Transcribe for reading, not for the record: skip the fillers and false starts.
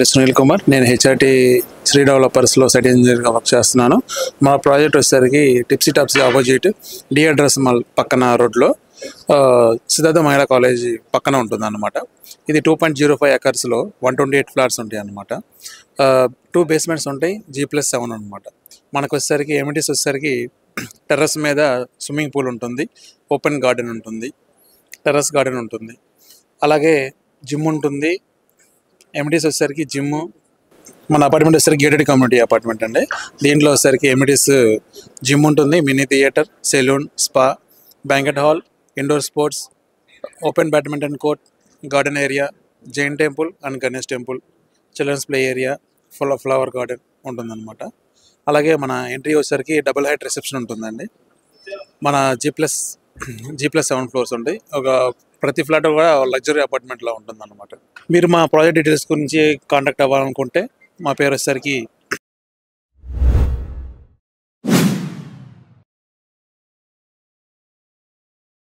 సునీల్ కుమార్. నేను హెచ్ఆర్టీ శ్రీ డెవలపర్స్లో సైట్ ఇంజనీర్గా వర్క్ చేస్తున్నాను. మా ప్రాజెక్ట్ వచ్చేసరికి tipsy topsy opposite the address mall పక్కన రోడ్లో సిద్ధార్థ మహిళా కాలేజ్ పక్కన ఉంటుంది అన్నమాట. ఇది 2.05 ఎకర్స్లో 128 ఫ్లాట్స్ ఉంటాయి అన్నమాట. 2 బేస్మెంట్స్ ఉంటాయి, G+7 అనమాట. మనకు వచ్చేసరికి ఎమిటీస్ వచ్చేసరికి టెర్రస్ మీద స్విమ్మింగ్ పూల్ ఉంటుంది, ఓపెన్ గార్డెన్ ఉంటుంది, టెర్రస్ గార్డెన్ ఉంటుంది, అలాగే జిమ్ ఉంటుంది. ఎమిటీస్ వచ్చేసరికి జిమ్. మన అపార్ట్మెంట్ వచ్చేసరికి గేటెడ్ కమ్యూనిటీ అపార్ట్మెంట్ అండి. దీంట్లో వచ్చేసరికి ఎమిటీస్ జిమ్ ఉంటుంది, mini theatre, salon, spa, banquet hall, indoor sports, open badminton court, garden area, Jain temple and Ganesh temple, children's play area, flower garden ఉంటుందన్నమాట. అలాగే మన ఎంట్రీ వచ్చేసరికి డబుల్ హైట్ రిసెప్షన్ ఉంటుందండి. మన G+7 ఫ్లోర్స్ ఉంటాయి. ప్రతి ఫ్లాట్ కూడా లగ్జరీ అపార్ట్మెంట్లో ఉంటుందన్నమాట. మీరు మా ప్రాజెక్ట్ డీటెయిల్స్ గురించి కాంటాక్ట్ అవ్వాలనుకుంటే మా పేరు వచ్చేసరికి